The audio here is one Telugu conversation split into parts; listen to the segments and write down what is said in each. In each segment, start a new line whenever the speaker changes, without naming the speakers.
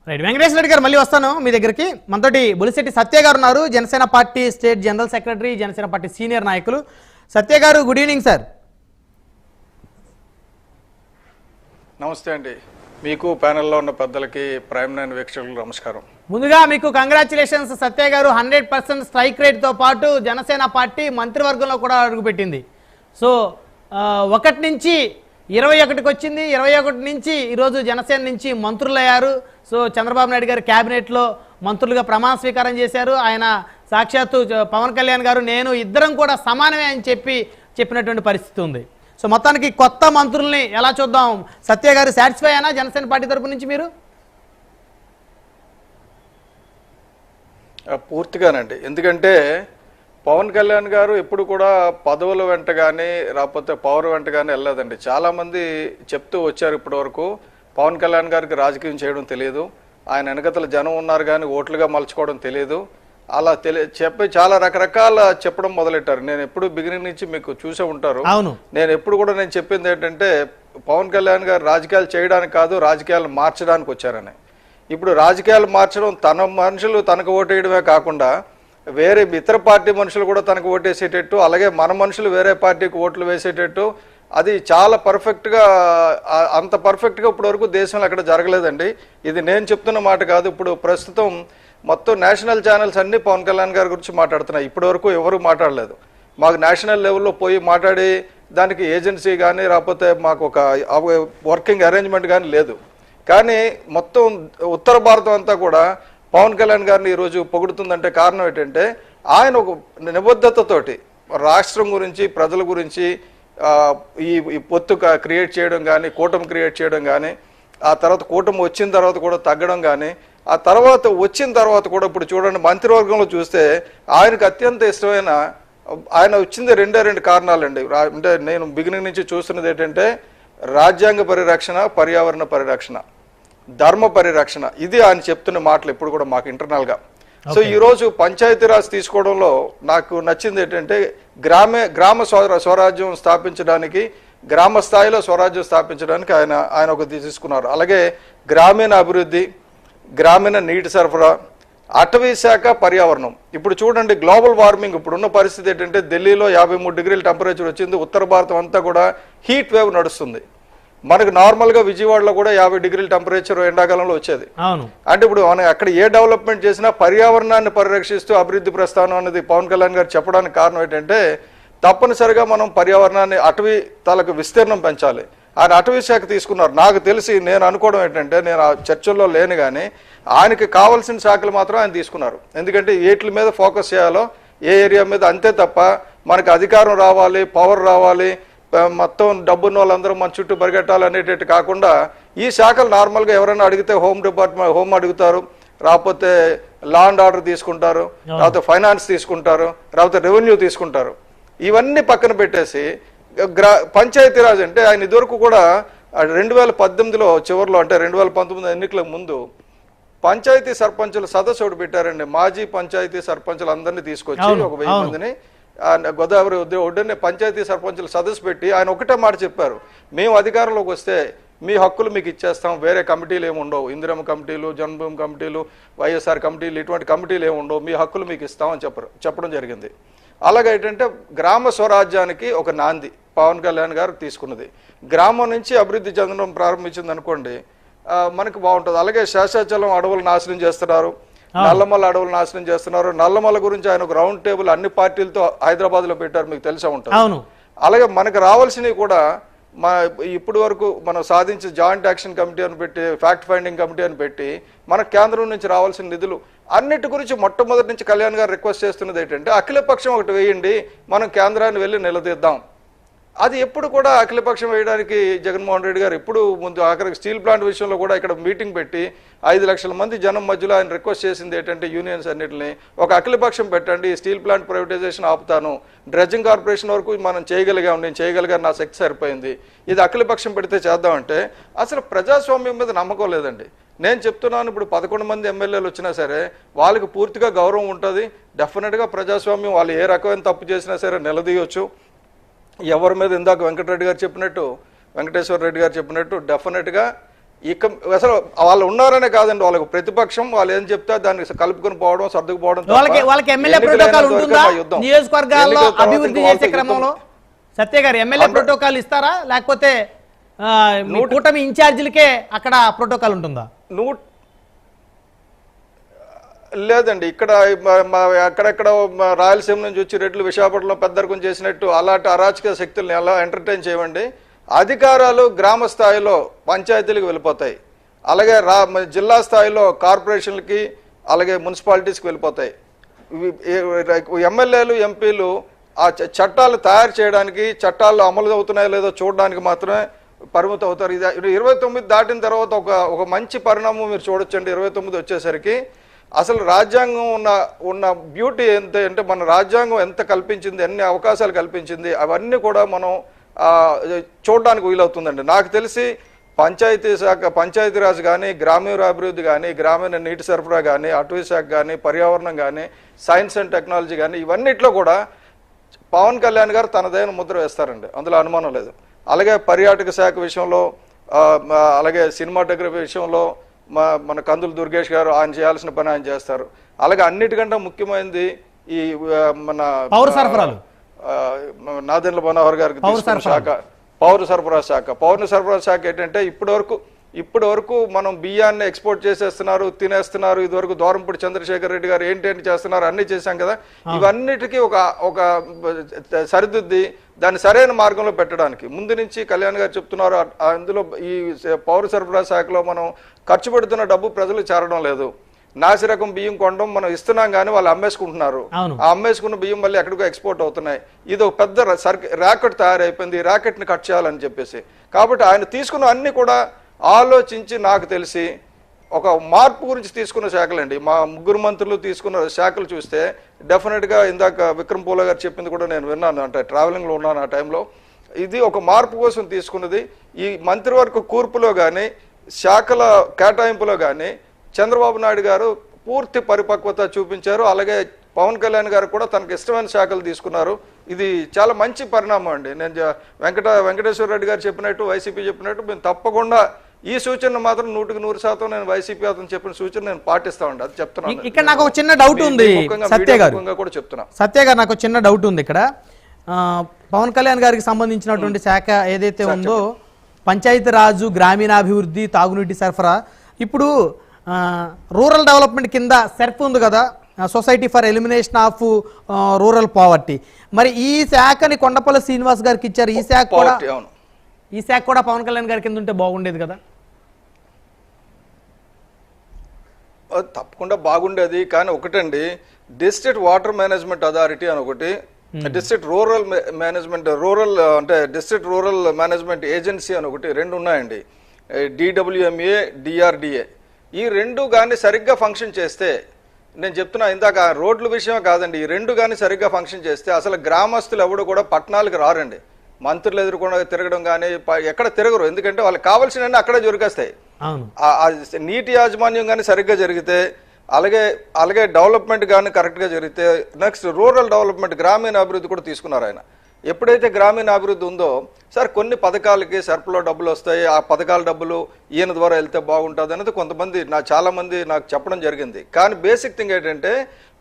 రైట్, వెంకటేశ్వర రెడ్డి గారు మళ్ళీ వస్తాను మీ దగ్గరికి. మనతోటి బొలిశెట్టి సత్య గారు ఉన్నారు, Janasena party state general secretary, Janasena party senior నాయకులు. సత్య గారు, గుడ్ ఈవినింగ్ సార్.
నమస్తే అండి. మీకు ప్యానెల్లో ఉన్న పెద్దలకి, ప్రైమ్ 9 వీక్షకులకు నమస్కారం.
ముందుగా మీకు కంగ్రాచులేషన్స్ సత్య గారు. 100% స్ట్రైక్ రేట్తో పాటు జనసేన పార్టీ మంత్రివర్గంలో కూడా అడుగుపెట్టింది. సో 1 నుంచి 21కి వచ్చింది, 21 నుంచి ఈరోజు జనసేన నుంచి మంత్రులయ్యారు. సో చంద్రబాబు నాయుడు గారు క్యాబినెట్లో మంత్రులుగా ప్రమాణ స్వీకారం చేశారు. ఆయన సాక్షాత్తు పవన్ కళ్యాణ్ గారు నేను ఇద్దరం కూడా సమానమే అని చెప్పినటువంటి పరిస్థితి ఉంది. సో మొత్తానికి కొత్త మంత్రుల్ని ఎలా చూద్దాం? సత్య గారు సాటిస్ఫై అయినా జనసేన పార్టీ తరపు నుంచి మీరు?
పూర్తిగానండి. ఎందుకంటే పవన్ కళ్యాణ్ గారు ఎప్పుడు కూడా పదవుల వెంట కానీ లేకపోతే పవర్ వెంట కానీ వెళ్ళలేదండి. చాలామంది చెప్తూ వచ్చారు ఇప్పటి వరకు పవన్ కళ్యాణ్ గారికి రాజకీయం చేయడం తెలియదు, ఆయన వెనకతల జనం ఉన్నారు కానీ ఓట్లుగా మలుచుకోవడం తెలియదు, అలా చెప్పి చాలా రకరకాల చెప్పడం మొదలెట్టారు. నేను ఎప్పుడు బిగినింగ్ నుంచి మీకు చూసే ఉంటారు. నేను ఎప్పుడు కూడా నేను చెప్పింది ఏంటంటే పవన్ కళ్యాణ్ గారు రాజకీయాలు చేయడానికి కాదు, రాజకీయాలు మార్చడానికి వచ్చారని. ఇప్పుడు రాజకీయాలు మార్చడం, తన మనుషులు తనకు ఓటేయడమే కాకుండా వేరే ఇతర పార్టీ మనుషులు కూడా తనకు ఓటేసేటట్టు, అలాగే మన మనుషులు వేరే పార్టీకి ఓట్లు వేసేటట్టు, అది చాలా పర్ఫెక్ట్గా, అంత పర్ఫెక్ట్గా ఇప్పటి వరకు దేశంలో ఎక్కడ జరగలేదండి. ఇది నేను చెప్తున్న మాట కాదు. ఇప్పుడు ప్రస్తుతం మొత్తం నేషనల్ ఛానల్స్ అన్నీ పవన్ కళ్యాణ్ గారి గురించి మాట్లాడుతున్నాయి. ఇప్పటి వరకు ఎవరు మాట్లాడలేదు. మాకు నేషనల్ లెవెల్లో పోయి మాట్లాడి దానికి ఏజెన్సీ కానీ లేకపోతే మాకు ఒక వర్కింగ్ అరేంజ్మెంట్ కానీ లేదు. కానీ మొత్తం ఉత్తర భారతం అంతా కూడా పవన్ కళ్యాణ్ గారిని ఈరోజు పొగుడుతుందంటే కారణం ఏంటంటే ఆయన ఒక నిబద్ధతతోటి రాష్ట్రం గురించి, ప్రజల గురించి ఈ పొత్తు క్రియేట్ చేయడం కానీ, కూటమి క్రియేట్ చేయడం కానీ, ఆ తర్వాత కూటమి వచ్చిన తర్వాత కూడా తగ్గడం కానీ, ఆ తర్వాత వచ్చిన తర్వాత కూడా ఇప్పుడు చూడండి మంత్రివర్గంలో చూస్తే ఆయనకు అత్యంత ఇష్టమైన, ఆయన వచ్చింది రెండు కారణాలండి. అంటే నేను బిగినింగ్ నుంచి చూస్తున్నది ఏంటంటే రాజ్యాంగ పరిరక్షణ, పర్యావరణ పరిరక్షణ, ధర్మ పరిరక్షణ. ఇది ఆయన చెప్తున్న మాటలు ఎప్పుడు కూడా మాకు ఇంటర్నల్గా. సో ఈరోజు పంచాయతీరాజ్ తీసుకోవడంలో నాకు నచ్చింది ఏంటంటే గ్రామ స్వరాజ్యం స్థాపించడానికి, గ్రామ స్థాయిలో స్వరాజ్యం స్థాపించడానికి ఆయన ఒక తీసుకున్నారు. అలాగే గ్రామీణ అభివృద్ధి, గ్రామీణ నీటి సరఫరా, అటవీ శాఖ, పర్యావరణం. ఇప్పుడు చూడండి గ్లోబల్ వార్మింగ్ ఇప్పుడున్న పరిస్థితి ఏంటంటే ఢిల్లీలో 53 డిగ్రీల టెంపరేచర్ వచ్చింది. ఉత్తర భారతం అంతా కూడా హీట్ వేవ్ నడుస్తుంది. మనకు నార్మల్గా విజయవాడలో కూడా 50 డిగ్రీల టెంపరేచర్ ఎండాకాలంలో వచ్చేది. అంటే ఇప్పుడు మనం అక్కడ ఏ డెవలప్మెంట్ చేసినా పర్యావరణాన్ని పరిరక్షిస్తూ అభివృద్ధి ప్రస్థానం అనేది పవన్ కళ్యాణ్ గారు చెప్పడానికి కారణం ఏంటంటే తప్పనిసరిగా మనం పర్యావరణాన్ని, అటవీ తాలూకు విస్తీర్ణం పెంచాలి. ఆయన అటవీ శాఖ తీసుకున్నారు. నాకు తెలిసి నేను అనుకోవడం ఏంటంటే, నేను ఆ చర్చల్లో లేను కానీ ఆయనకి కావాల్సిన శాఖలు మాత్రం ఆయన తీసుకున్నారు. ఎందుకంటే వీటి మీద ఫోకస్ చేయాలో ఏ ఏరియా మీద, అంతే తప్ప మనకు అధికారం రావాలి, పవర్ రావాలి, మొత్తం డబ్బున్న వాళ్ళందరూ మన చుట్టూ పరిగెట్టాలి అనేటట్టు కాకుండా ఈ శాఖలు నార్మల్గా ఎవరైనా అడిగితే హోమ్ అడుగుతారు, రాకపోతే లా అండ్ ఆర్డర్ తీసుకుంటారు, లేకపోతే ఫైనాన్స్ తీసుకుంటారు, లేకపోతే రెవెన్యూ తీసుకుంటారు. ఇవన్నీ పక్కన పెట్టేసి పంచాయతీరాజ్ అంటే ఆయన ఇదివరకు కూడా 2018లో చివరిలో, అంటే 2019 ఎన్నికలకు ముందు పంచాయతీ సర్పంచుల సదస్సు ఒకటి పెట్టారండి. మాజీ పంచాయతీ సర్పంచులు అందరినీ తీసుకొచ్చి ఒక 1000 మందిని గోదావరి ఒడ్డునే పంచాయతీ సర్పంచుల సదస్సు పెట్టి ఆయన ఒకటే మాట చెప్పారు, మేము అధికారంలోకి వస్తే మీ హక్కులు మీకు ఇచ్చేస్తాం, వేరే కమిటీలు ఏమి ఉండవు, ఇందిరమ్మ కమిటీలు, జన్మభూమి కమిటీలు, వైఎస్ఆర్ కమిటీలు, ఇటువంటి కమిటీలు ఏమి ఉండవు, మీ హక్కులు మీకు ఇస్తామని చెప్పడం జరిగింది. అలాగే ఏంటంటే గ్రామ స్వరాజ్యానికి ఒక నాంది పవన్ కళ్యాణ్ గారు తీసుకున్నది. గ్రామం నుంచి అభివృద్ధి చెందడం ప్రారంభించింది అనుకోండి, మనకు బాగుంటుంది. అలాగే శేషాచలం అడవులు నాశనం చేస్తున్నారు, నల్లమల్ల అడవులు నాశనం చేస్తున్నారు. నల్లమల్ల గురించి ఆయన ఒక రౌండ్ టేబుల్ అన్ని పార్టీలతో హైదరాబాద్ లో పెట్టారు, మీకు తెలిసే ఉంటుంది. అలాగే మనకు రావాల్సినవి కూడా ఇప్పటి వరకు మనం సాధించే జాయింట్ యాక్షన్ కమిటీ అని పెట్టి, ఫ్యాక్ట్ ఫైండింగ్ కమిటీ అని పెట్టి మనకు కేంద్రం నుంచి రావాల్సిన నిధులు అన్నిటి గురించి మొట్టమొదటి నుంచి కళ్యాణ్ గారు రిక్వెస్ట్ చేస్తున్నది ఏంటంటే అఖిలపక్షం ఒకటి వేయండి, మనం కేంద్రాన్ని వెళ్ళి నిలదీద్దాం. అది ఎప్పుడు కూడా అఖిలపక్షం వేయడానికి జగన్మోహన్ రెడ్డి గారు ఎప్పుడు ముందు ఆఖరికి స్టీల్ ప్లాంట్ విషయంలో కూడా ఇక్కడ మీటింగ్ పెట్టి 5 లక్షల మంది జనం మధ్యలో ఆయన రిక్వెస్ట్ చేసింది ఏంటంటే యూనియన్స్ అన్నింటినీ ఒక అఖిలపక్షం పెట్టండి, స్టీల్ ప్లాంట్ ప్రైవేటైజేషన్ ఆపుతాను, డ్రెడ్జింగ్ కార్పొరేషన్ వరకు మనం చేయగలిగాం, నేను చేయగలిగాను, నా శక్తి సరిపోయింది, ఇది అఖిలపక్షం పెడితే చేద్దామంటే అసలు ప్రజాస్వామ్యం మీద నమ్మకం లేదండి. నేను చెప్తున్నాను, ఇప్పుడు 11 మంది ఎమ్మెల్యేలు వచ్చినా సరే వాళ్ళకి పూర్తిగా గౌరవం ఉంటుంది. డెఫినెట్గా ప్రజాస్వామ్యం వాళ్ళు ఏ రకమైన తప్పు చేసినా సరే నిలదీయొచ్చు. ఎవరి మీద ఇందాక వెంకటరెడ్డి గారు చెప్పినట్టు, వెంకటేశ్వర రెడ్డి గారు చెప్పినట్టు డెఫినెట్గా ఇక అసలు వాళ్ళు ఉన్నారనే కాదండి, వాళ్ళకి ప్రతిపక్షం వాళ్ళు ఏం చెప్తే దాన్ని కలుపుకొని పోవడం, సర్దుకుపోవడం తప్ప
వాళ్ళకి ఎమ్మెల్యే
ఎన్నికలు
ప్రోటోకాల్
అయినంత
ఉంటుందా
వరకు ఆ యుద్ధం.
నియోజకవర్గాల్లో
ఎన్నికల తర్వాత
అభివృద్ధి
ఇంకా
చేసే
వాళ్ళతో
క్రమంలో? సత్య గారు ఎమ్మెల్యే ప్రోటోకాల్ ఇస్తారా, లేకపోతే మీ కూటమి ఇన్ఛార్జీలకే అక్కడ ప్రోటోకాల్ ఉంటుందా?
లేదండి, ఇక్కడ అక్కడెక్కడ రాయలసీమ నుంచి వచ్చి రెడ్లు విశాఖపట్నంలో పెద్దరికం చేసినట్టు అలాంటి అరాచక శక్తుల్ని ఎలా ఎంటర్టైన్ చేయమండి. అధికారాలు గ్రామ స్థాయిలో పంచాయతీలకు వెళ్ళిపోతాయి, అలాగే జిల్లా స్థాయిలో కార్పొరేషన్లకి అలాగే మున్సిపాలిటీస్కి వెళ్ళిపోతాయి. ఎమ్మెల్యేలు ఎంపీలు ఆ చట్టాలు తయారు చేయడానికి, చట్టాలు అమలు అవుతున్నాయో లేదో చూడడానికి మాత్రమే పరిమితం అవుతారు. ఇది 29 దాటిన తర్వాత ఒక మంచి పరిణామం మీరు చూడొచ్చండి. 29 వచ్చేసరికి అసలు రాజ్యాంగం ఉన్న బ్యూటీ ఎంత అంటే, మన రాజ్యాంగం ఎంత కల్పించింది, ఎన్ని అవకాశాలు కల్పించింది, అవన్నీ కూడా మనం చూడడానికి వీలవుతుందండి. నాకు తెలిసి పంచాయతీరాజ్ కానీ, గ్రామీణాభివృద్ధి కానీ, గ్రామీణ నీటి సరఫరా కానీ, అటవీ శాఖ కానీ, పర్యావరణం కానీ, సైన్స్ అండ్ టెక్నాలజీ కానీ, ఇవన్నిట్లో కూడా పవన్ కళ్యాణ్ గారు తనదైన ముద్ర వేస్తారండి, అందులో అనుమానం లేదు. అలాగే పర్యాటక శాఖ విషయంలో, అలాగే సినిమాటోగ్రఫీ విషయంలో మన కందులు దుర్గేష్ గారు ఆయన చేయాల్సిన పని ఆయన చేస్తారు. అలాగే అన్నిటికంటే ముఖ్యమైనది ఈ మన
పౌర సరఫరాలు,
నాదెండ్ల మనోహర్ గారికి శాఖ పౌర సరఫరా శాఖ ఏంటంటే ఇప్పటి వరకు మనం బియ్యాన్ని ఎక్స్పోర్ట్ చేసేస్తున్నారు, తినేస్తున్నారు. ఇదివరకు దూరంపూడి చంద్రశేఖర్ రెడ్డి గారు ఏంటి చేస్తున్నారు, అన్ని చేశాం కదా. ఇవన్నిటికీ ఒక సరిదిద్ది దాన్ని సరైన మార్గంలో పెట్టడానికి ముందు నుంచి కళ్యాణ్ గారు చెప్తున్నారు. అందులో ఈ పౌర సరఫరా శాఖలో మనం ఖర్చు పెడుతున్న డబ్బు ప్రజలు చేరడం లేదు. నాసిరకం బియ్యం కొనడం మనం ఇస్తున్నాం కానీ వాళ్ళు అమ్మేసుకుంటున్నారు. ఆ అమ్మేసుకున్న బియ్యం మళ్ళీ ఎక్కడికో ఎక్స్పోర్ట్ అవుతున్నాయి. ఇది ఒక పెద్ద ర్యాకెట్ తయారైపోయింది. ఈ ర్యాకెట్ ని కట్ చేయాలని చెప్పేసి, కాబట్టి ఆయన తీసుకున్న అన్ని కూడా ఆలోచించి, నాకు తెలిసి ఒక మార్పు గురించి తీసుకున్న శాఖలండి. మా ముగ్గురు మంత్రులు తీసుకున్న శాఖలు చూస్తే డెఫినెట్ గా ఇందాక విక్రమ్ పూల గారు చెప్పింది కూడా నేను విన్నాను, అంటే ట్రావెలింగ్ లో ఉన్నాను ఆ టైంలో. ఇది ఒక మార్పు కోసం తీసుకున్నది. ఈ మంత్రివర్గ కూర్పులో కానీ, శాఖల కేటాయింపులో కానీ చంద్రబాబు నాయుడు గారు పూర్తి పరిపక్వత చూపించారు. అలాగే పవన్ కళ్యాణ్ గారు కూడా తనకు ఇష్టమైన శాఖలు తీసుకున్నారు. ఇది చాలా మంచి పరిణామం అండి. నేను వెంకటేశ్వర రెడ్డి గారు చెప్పినట్టు, వైసీపీ చెప్పినట్టు మేము తప్పకుండా ఈ సూచన మాత్రం 100% నేను వైసీపీ అతను చెప్పిన సూచన నేను పాటిస్తామండి, అది చెప్తున్నాను.
ఇక్కడ నాకు ఒక చిన్న డౌట్ ఉంది సత్య గారు,
కూడా చెప్తున్నా.
సత్య గారు నాకు చిన్న డౌట్ ఉంది ఇక్కడ. పవన్ కళ్యాణ్ గారికి సంబంధించినటువంటి శాఖ ఏదైతే ఉందో పంచాయతీ రాజు, గ్రామీణాభివృద్ధి, తాగునీటి సరఫరా, ఇప్పుడు రూరల్ డెవలప్మెంట్ కింద సెర్ఫ్ ఉంది కదా, society for elimination of rural poverty. మరి ఈ శాఖని కొండపల్లి శ్రీనివాస్ గారికి ఇచ్చారు. ఈ శాఖ కూడా పవన్ కళ్యాణ్ గారి కింద ఉంటే బాగుండేది కదా.
తప్పకుండా బాగుండేది, కానీ ఒకటండి, డిస్ట్రిక్ట్ వాటర్ మేనేజ్మెంట్ అథారిటీ అని ఒకటి, డిస్ట్రిక్ట్ రూరల్ మేనేజ్మెంట్ ఏజెన్సీ అని ఒకటి, రెండు ఉన్నాయండి. DWMA, DRDA. ఈ రెండు కానీ సరిగ్గా ఫంక్షన్ చేస్తే, నేను చెప్తున్నా ఇందాక రోడ్ల విషయమే కాదండి, ఈ రెండు కానీ సరిగ్గా ఫంక్షన్ చేస్తే అసలు గ్రామస్తులు ఎవడు కూడా పట్టణాలకు రారండి. మంత్రులు ఎదుర్కొన్న తిరగడం కానీ ఎక్కడ తిరగరు, ఎందుకంటే వాళ్ళకి కావాల్సినవన్నీ అక్కడే దొరికేస్తాయి. నీటి యాజమాన్యం కానీ సరిగ్గా జరిగితే, అలాగే డెవలప్మెంట్ కానీ కరెక్ట్గా జరిగితే, నెక్స్ట్ రూరల్ డెవలప్మెంట్, గ్రామీణ అభివృద్ధి కూడా తీసుకున్నారు ఆయన. ఎప్పుడైతే గ్రామీణ అభివృద్ధి ఉందో, సార్ కొన్ని పథకాలకి సర్పులో డబ్బులు వస్తాయి, ఆ పథకాల డబ్బులు ఈయన ద్వారా వెళ్తే బాగుంటుంది అనేది కొంతమంది చాలా మంది నాకు చెప్పడం జరిగింది. కానీ బేసిక్ థింగ్ ఏంటంటే,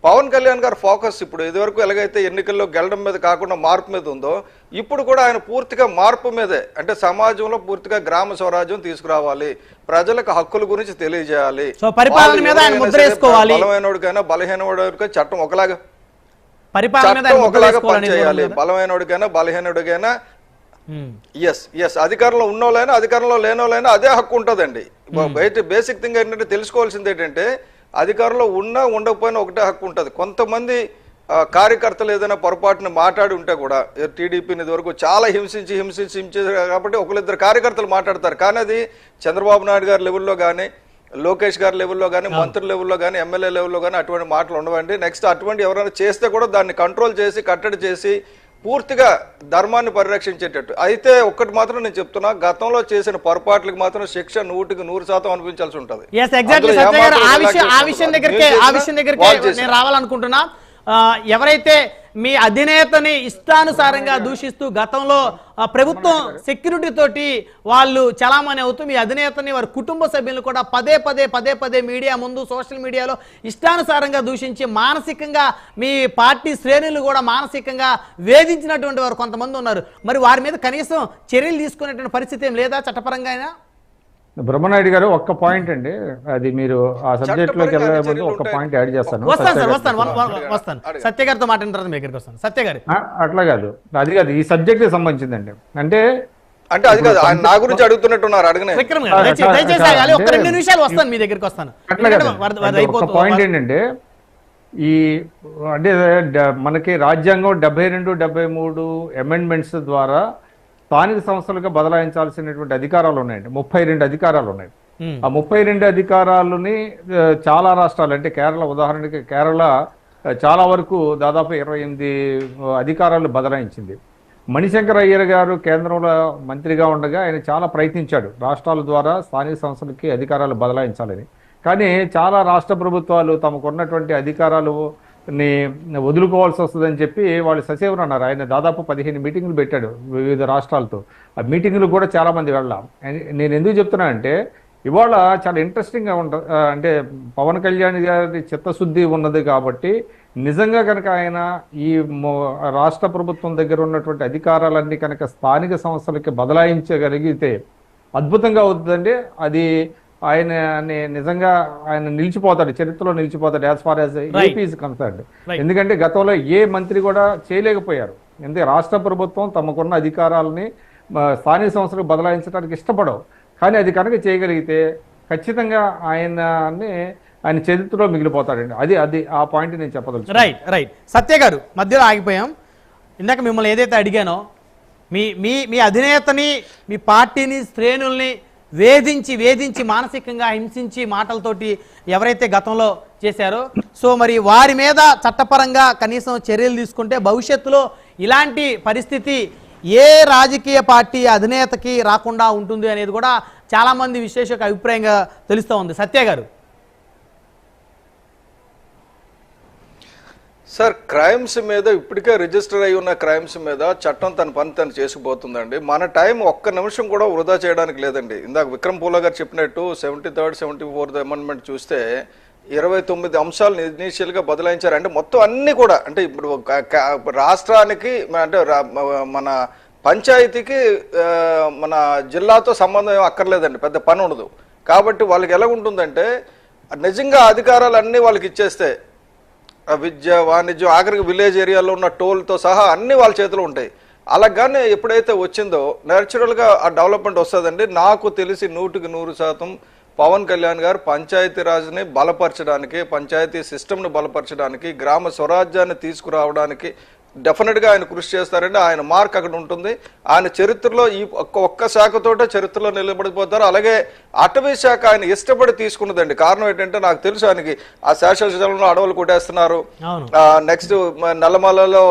పవన్ కళ్యాణ్ గారు ఫోకస్ ఇప్పుడు ఇదివరకు ఎలాగైతే ఎన్నికల్లో గెలడం మీద కాకుండా మార్పు మీద ఉందో, ఇప్పుడు కూడా ఆయన పూర్తిగా మార్పు మీదే, అంటే సమాజంలో పూర్తిగా గ్రామ స్వరాజ్యం తీసుకురావాలి, ప్రజలకు హక్కుల గురించి తెలియజేయాలి, బలమైనోడికైనా బలహీనోడికైనా చట్టం ఒకలాగా పనిచేయాలి, బలమైనోడికైనా బలహీనుడికైనా. ఎస్ అధికారంలో ఉన్నోళ్ళైనా అధికారంలో లేనోళ్ళైనా అదే హక్కు ఉంటుందండి. బేసిక్ థింగ్ ఏంటంటే, తెలుసుకోవాల్సింది ఏంటంటే, అధికారంలో ఉన్నా ఉండకపోయినా ఒకటే హక్కు ఉంటుంది. కొంతమంది కార్యకర్తలు ఏదైనా పొరపాటును మాట్లాడి ఉంటే కూడా, టీడీపీని ఇదివరకు చాలా హింసించి కాబట్టి ఒకరిద్దరు కార్యకర్తలు మాట్లాడతారు, కానీ అది చంద్రబాబు నాయుడు గారి లెవెల్లో కానీ, లోకేష్ గారి లెవెల్లో కానీ, మంత్రుల లెవెల్లో కానీ, ఎమ్మెల్యే లెవెల్లో కానీ అటువంటి మాటలు ఉండవండి. నెక్స్ట్ అటువంటి ఎవరైనా చేస్తే కూడా దాన్ని కంట్రోల్ చేసి, కట్టడి చేసి, పూర్తిగా ధర్మాన్ని పరిరక్షించేటట్టు. అయితే ఒక్కటి మాత్రం నేను చెప్తున్నా, గతంలో చేసిన పొరపాట్లకు మాత్రం శిక్ష 100% అనిపించాల్సి ఉంటుంది.
రావాలనుకుంటున్నా. ఎవరైతే మీ అధినేతని ఇష్టానుసారంగా దూషిస్తూ గతంలో ప్రభుత్వం సెక్యూరిటీ తోటి వాళ్ళు చలామణి అవుతూ మీ అధినేతని వారి కుటుంబ సభ్యులు కూడా పదే పదే మీడియా ముందు సోషల్ మీడియాలో ఇష్టానుసారంగా దూషించి మానసికంగా మీ పార్టీ శ్రేణులు కూడా మానసికంగా వేధించినటువంటి వారు కొంతమంది ఉన్నారు. మరి వారి మీద కనీసం చర్యలు తీసుకునేటువంటి పరిస్థితి ఏం లేదా చట్టపరంగా అయినా?
బ్రహ్మనాయుడు గారు ఒక్క పాయింట్ అండి, అది మీరు ఆ సబ్జెక్ట్ లోకి వెళ్ళే ముందు ఒక్క పాయింట్ యాడ్ చేస్తాను.
వస్తాను సత్య గారితో మాట్లాడిన తర్వాత మీ దగ్గరికి వస్తాను. సత్య గారు
అట్లా కాదు, అది కాదు, ఈ సబ్జెక్ట్ కి సంబంధించిందండి. అంటే
అది కాదు, నా గురించి అడుగుతున్నట్టున్నారు.
విక్రమ్ గారు దయచేసి ఒక 2 నిమిషాలు వస్తాను, మీ దగ్గరికి వస్తాను.
ఒక పాయింట్ ఏంటంటే, ఈ అంటే మనకి రాజ్యాంగం 72, 73 అమెండ్మెంట్స్ ద్వారా స్థానిక సంస్థలుగా బదలాయించాల్సినటువంటి అధికారాలు ఉన్నాయండి. 32 అధికారాలు ఉన్నాయి. ఆ 32 అధికారాలని చాలా రాష్ట్రాలు, అంటే కేరళ ఉదాహరణకి, కేరళ చాలా వరకు దాదాపు 28 అధికారాలు బదలాయించింది. మణిశంకర్ అయ్యర్ గారు కేంద్రంలో మంత్రిగా ఉండగా ఆయన చాలా ప్రయత్నించాడు రాష్ట్రాల ద్వారా స్థానిక సంస్థలకి అధికారాలు బదలాయించాలని. కానీ చాలా రాష్ట్ర ప్రభుత్వాలు తమకున్నటువంటి అధికారాలు వదులుకోవాల్సి వస్తుందని చెప్పి వాళ్ళు ససేవరు అన్నారు. ఆయన దాదాపు 15 మీటింగులు పెట్టాడు వివిధ రాష్ట్రాలతో. ఆ మీటింగులు కూడా చాలా మంది వెళ్ళాం. నేను ఎందుకు చెప్తున్నా అంటే, ఇవాళ చాలా ఇంట్రెస్టింగ్గా ఉంటుంది. అంటే పవన్ కళ్యాణ్ గారి చిత్తశుద్ధి ఉన్నది కాబట్టి నిజంగా కనుక ఆయన ఈ రాష్ట్ర ప్రభుత్వం దగ్గర ఉన్నటువంటి అధికారాలన్నీ కనుక స్థానిక సంస్థలకి బదలాయించగలిగితే అద్భుతంగా అవుతుందండి. అది ఆయన నిజంగా ఆయన నిలిచిపోతాడు, చరిత్రలో నిలిచిపోతాడు as far as AP is concerned. ఎందుకంటే గతంలో ఏ మంత్రి కూడా చేయలేకపోయారు. ఎందుకంటే రాష్ట్ర ప్రభుత్వం తమకున్న అధికారాలని స్థానిక సంస్థలకు బదలాయించడానికి ఇష్టపడవు. కానీ అది కనుక చేయగలిగితే ఖచ్చితంగా ఆయన చరిత్రలో మిగిలిపోతాడండి. అది ఆ పాయింట్ నేను చెప్పదలుచు.
రైట్ సత్య గారు, మధ్యలో ఆగిపోయాం. ఇందాక మిమ్మల్ని ఏదైతే అడిగానో, మీ అధినేతని, మీ పార్టీని, శ్రేణుల్ని వేధించి మానసికంగా హింసించి మాటలతోటి ఎవరైతే గతంలో చేశారో, సో మరి వారి మీద చట్టపరంగా కనీసం చర్యలు తీసుకుంటే భవిష్యత్తులో ఇలాంటి పరిస్థితి ఏ రాజకీయ పార్టీ అధినేతకి రాకుండా ఉంటుంది అనేది కూడా చాలా మంది విశ్లేషక అభిప్రాయంగా తెలుస్తూ ఉంది. సత్య గారు.
సార్, క్రైమ్స్ మీద ఇప్పటికే రిజిస్టర్ అయి ఉన్న క్రైమ్స్ మీద చట్టం తన పని తను చేసుకుపోతుందండి. మన టైం ఒక్క నిమిషం కూడా వృధా చేయడానికి లేదండి. ఇందాక విక్రమ్ పూలా గారు చెప్పినట్టు 73rd, 74th అమెండ్మెంట్ చూస్తే 29 అంశాలు ఇనీషియల్గా బదలాయించారు. అంటే మొత్తం అన్ని కూడా, అంటే ఇప్పుడు రాష్ట్రానికి, అంటే మన పంచాయతీకి మన జిల్లాతో సంబంధం ఏం అక్కర్లేదండి, పెద్ద పని ఉండదు. కాబట్టి వాళ్ళకి ఎలా ఉంటుందంటే, నిజంగా అధికారాలు అన్నీ వాళ్ళకి ఇచ్చేస్తే విద్య, వాణిజ్యం, ఆఖరికి విలేజ్ ఏరియాలో ఉన్న టోల్తో సహా అన్ని వాళ్ళ చేతిలో ఉంటాయి. అలాగానే ఎప్పుడైతే వచ్చిందో న్యాచురల్గా ఆ డెవలప్మెంట్ వస్తుందండి. నాకు తెలిసి 100% పవన్ కళ్యాణ్ గారు పంచాయతీరాజ్ని బలపరచడానికి, పంచాయతీ సిస్టమ్ని బలపరచడానికి, గ్రామ స్వరాజ్యాన్ని తీసుకురావడానికి డెఫినెట్గా ఆయన కృషి చేస్తారండి. ఆయన మార్క్ అక్కడ ఉంటుంది. ఆయన చరిత్రలో ఈ ఒక్క శాఖతోటే చరిత్రలో నిలబడిపోతారు. అలాగే అటవీ శాఖ ఆయన ఇష్టపడి తీసుకున్నదండి. కారణం ఏంటంటే, నాకు తెలుసు ఆయనకి ఆ శాశ్వతంలో అడవులు కొట్టేస్తున్నారు, నెక్స్ట్ నల్లమలలో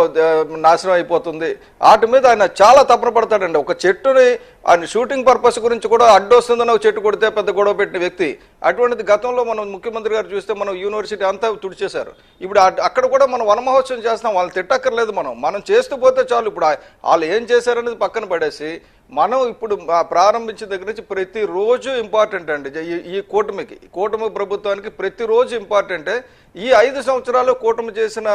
నాశనం అయిపోతుంది, వాటి మీద ఆయన చాలా తపన పడతాడండి. ఒక చెట్టుని ఆయన షూటింగ్ పర్పస్ గురించి కూడా అడ్డొస్తుందని ఒక చెట్టు కొడితే పెద్ద గొడవ పెట్టిన వ్యక్తి. అటువంటిది గతంలో మనం ముఖ్యమంత్రి గారు చూస్తే మనం యూనివర్సిటీ అంతా తుడిచేశారు. ఇప్పుడు అక్కడ కూడా మనం వన మహోత్సవం చేస్తాం, వాళ్ళు తిట్టక్కర్లేదు, మనం చేస్తూ పోతే చాలు. ఇప్పుడు వాళ్ళు ఏం చేశారనేది పక్కన పడేసి మనం ఇప్పుడు ప్రారంభించిన దగ్గర నుంచి ప్రతిరోజు ఇంపార్టెంట్ అండి. ఈ కూటమి ప్రభుత్వానికి ప్రతిరోజు ఇంపార్టెంటే. ఈ 5 సంవత్సరాలు కూటమి చేసిన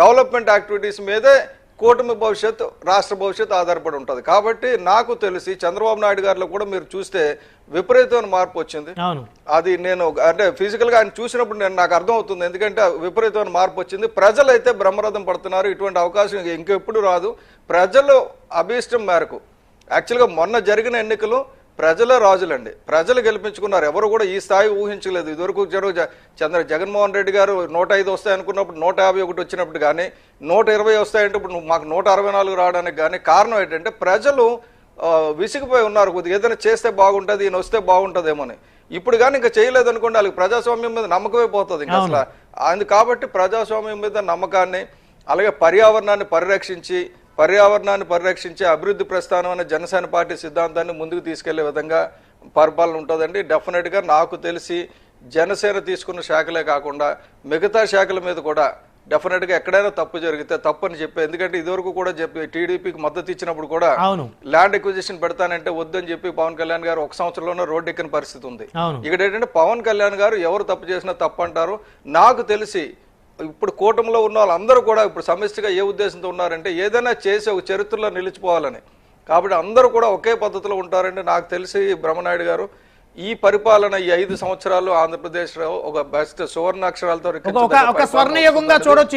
డెవలప్మెంట్ యాక్టివిటీస్ మీదే కూటమి భవిష్యత్, రాష్ట్ర భవిష్యత్ ఆధారపడి ఉంటుంది. కాబట్టి నాకు తెలిసి చంద్రబాబు నాయుడు గారిలో కూడా మీరు చూస్తే విపరీతమైన మార్పు వచ్చింది. అది నేను అంటే ఫిజికల్ గా ఆయన చూసినప్పుడు నాకు అర్థం అవుతుంది. ఎందుకంటే విపరీతమైన మార్పు వచ్చింది. ప్రజలు అయితే బ్రహ్మరథం పడుతున్నారు. ఇటువంటి అవకాశం ఇంకెప్పుడు రాదు. ప్రజలు అభీష్టం మేరకు, యాక్చువల్గా మొన్న జరిగిన ఎన్నికలు ప్రజలే రాజులండి. ప్రజలు గెలిపించుకున్నారు. ఎవరు కూడా ఈ స్థాయి ఊహించలేదు. ఇదివరకు జగన్మోహన్ రెడ్డి గారు 105 వస్తాయి అనుకున్నప్పుడు 151 వచ్చినప్పుడు కానీ, 120 వస్తాయంటే ఇప్పుడు మాకు 164 రావడానికి కానీ కారణం ఏంటంటే, ప్రజలు విసిగిపోయి ఉన్నారు. కొద్దిగా ఏదైనా చేస్తే బాగుంటుంది, ఈయన వస్తే బాగుంటుందేమోని. ఇప్పుడు కానీ ఇంకా చేయలేదు అనుకోండి, వాళ్ళకి ప్రజాస్వామ్యం మీద నమ్మకమే పోతుంది ఇంకా అసలు. కాబట్టి ప్రజాస్వామ్యం మీద నమ్మకాన్ని, అలాగే పర్యావరణాన్ని పరిరక్షించి అభివృద్ధి ప్రస్థానం అనే జనసేన పార్టీ సిద్ధాంతాన్ని ముందుకు తీసుకెళ్లే విధంగా పరిపాలన ఉంటుందండి. డెఫినెట్గా నాకు తెలిసి జనసేన తీసుకున్న శాఖలే కాకుండా మిగతా శాఖల మీద కూడా డెఫినెట్గా ఎక్కడైనా తప్పు జరిగితే తప్పు అని చెప్పి, ఎందుకంటే ఇదివరకు కూడా చెప్పి టీడీపీకి మద్దతు ఇచ్చినప్పుడు కూడా
అవును
ల్యాండ్ ఎక్విజిషన్ పెడతానంటే వద్దని చెప్పి పవన్ కళ్యాణ్ గారు 1 సంవత్సరంలోనే రోడ్డు ఎక్కిన పరిస్థితి ఉంది.
అవును
ఇక్కడ ఏంటంటే పవన్ కళ్యాణ్ గారు ఎవరు తప్పు చేసినా తప్పు అంటారు. నాకు తెలిసి ఇప్పుడు కూటమిలో ఉన్న వాళ్ళందరూ కూడా ఇప్పుడు సమిష్టిగా ఏ ఉద్దేశంతో ఉన్నారంటే ఏదైనా చేసి ఒక చరిత్రలో నిలిచిపోవాలని. కాబట్టి అందరూ కూడా ఒకే పద్ధతిలో ఉంటారంటే నాకు తెలిసి బ్రహ్మనాయుడు గారు ఈ పరిపాలన ఈ 5 సంవత్సరాలు ఆంధ్రప్రదేశ్ లో ఒక బెస్ట్ సువర్ణాక్షరాలతో
ఒక స్వర్ణయుగంగా చూడొచ్చు.